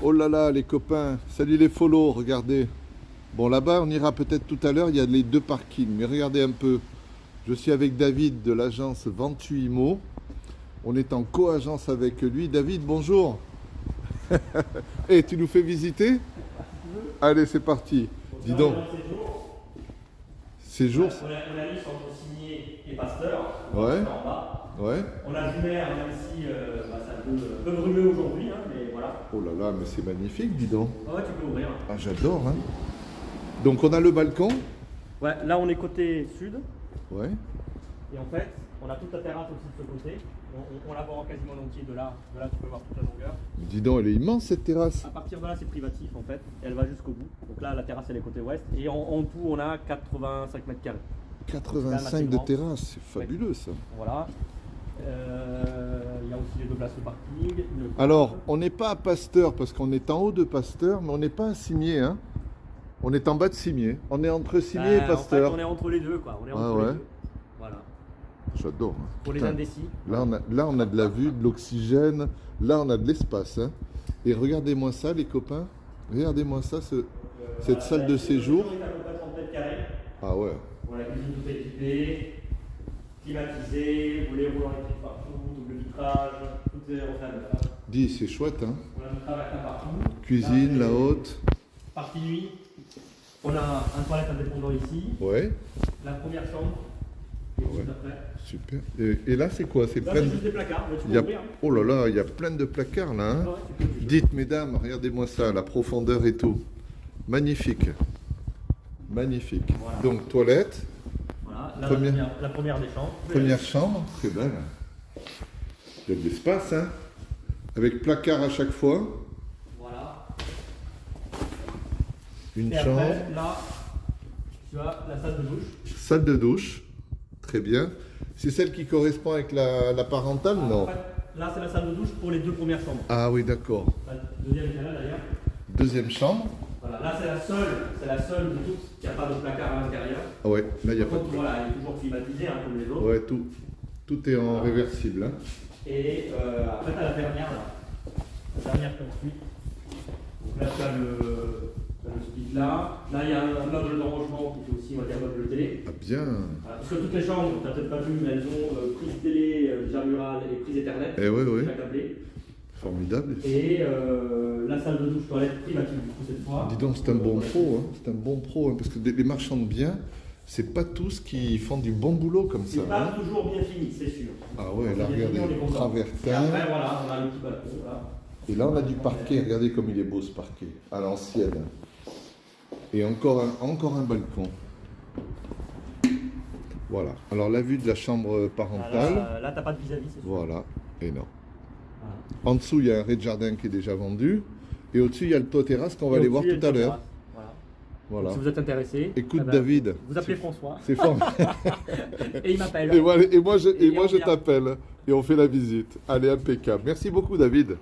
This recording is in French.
Oh là là, les copains, salut les follow, regardez. Bon, là-bas, on ira peut-être tout à l'heure, il y a les deux parkings. Mais regardez un peu, je suis avec David de l'agence Ventu Immo. On est en co-agence avec lui. David, bonjour. Et tu nous fais visiter? Allez, c'est parti. Dis donc. Séjour. On a mis entre Signé et Pasteur. Ouais. En bas. Ouais. On a du mer, même si ça peut brûler aujourd'hui, hein, mais voilà. Oh là là, mais c'est magnifique, dis donc. Ouais, tu peux ouvrir. Ah, j'adore, hein. Donc on a le balcon. Ouais, là on est côté sud. Ouais. Et en fait, on a toute la terrasse aussi de ce côté. On la voit quasiment en entier. De là, tu peux voir toute la longueur. Dis donc, elle est immense cette terrasse. À partir de là, c'est privatif en fait. Elle va jusqu'au bout. Donc là, la terrasse elle est côté ouest. Et en tout, on a 85 mètres carrés. 85 de terrasse, c'est fabuleux ça. Voilà. Il y a aussi les deux places de parking. Alors, on n'est pas à Pasteur parce qu'on est en haut de Pasteur, mais on n'est pas à Cimier, hein. On est en bas de Cimier. On est entre Cimier et Pasteur. En fait, on est entre les deux, quoi. On est entre ouais. les deux. Voilà. J'adore. Hein. Pour Putain. les indécis. Là, on a de la vue, de l'oxygène. Là, on a de l'espace. Hein. Et regardez-moi ça, les copains. Regardez-moi ça, cette salle de séjour. On est à peu près 30 mètres carrés. Ah ouais. Bon, la cuisine tout équipée, climatisée, volets roulants électriques partout, double vitrage, tout est refait à neuf. Dis, c'est chouette, hein. On a du travail partout. Cuisine, la haute. Partie nuit. On a un toilette indépendant ici. Ouais. La première chambre. Et Ouais. tout après. Super. Et là, c'est quoi? C'est Là, plein c'est de... juste des placards, mais tu Il y peux a... ouvrir. Oh là là, il y a plein de placards là. Hein. Ouais, tu peux. Dites, mesdames, regardez-moi ça, la profondeur et tout. Magnifique. Magnifique. Voilà. Donc, toilette. Voilà, la première des chambres. Première chambre, très belle. Il y a de l'espace, hein. Avec placard à chaque fois. Voilà. Une Et chambre. après, là, tu as la salle de douche. Salle de douche. Très bien. C'est celle qui correspond avec la parentale, non? En fait, là, c'est la salle de douche pour les deux premières chambres. Ah oui, d'accord. La deuxième est là d'ailleurs. Deuxième chambre. Voilà, là c'est la seule de toutes qui n'a pas de placard à l'intérieur. Ah ouais, là, il n'y a pas de... Voilà, elle est toujours climatisée hein, comme les autres. Ouais, tout est en réversible. Hein. Et après, tu as la dernière là. La dernière construite. Donc là, tu as le split là. Là, il y a un meuble de rangement qui est aussi, on va dire, meuble télé. Ah bien. Voilà, parce que toutes les chambres, tu n'as peut-être pas vu, mais elles ont prise télé, déjà murale et prise Ethernet. Eh ouais, ouais. Déjà câblée. Formidable. Et la salle de douche toilette privative du coup cette fois. Dis donc, c'est un bon pro, hein. C'est un bon pro, hein, parce que les marchands de biens, c'est pas tous qui font du bon boulot comme ça. C'est pas Hein. toujours bien fini, c'est sûr. Ah ouais, là, Quand il y a fini, on est regardez, content. Et travertin. après, voilà, on a le petit balcon là. Et là, on a du parquet. Regardez comme il est beau ce parquet, à l'ancienne. Et encore un balcon. Voilà. Alors, la vue de la chambre parentale. Là, t'as pas de vis-à-vis, c'est sûr. Voilà. Et non. Voilà. En dessous, il y a un rez-de-jardin qui est déjà vendu. Et au-dessus, il y a le toit terrasse qu'on va aller voir Au-dessus, tout à il y a le l'heure. terrasse. Voilà. Voilà. Donc, si vous êtes intéressé, Écoute, eh ben, David. vous appelez François. C'est formidable. Et il m'appelle. Et moi, je on je vient. t'appelle. Et on fait la visite. Allez, impeccable. Merci beaucoup, David.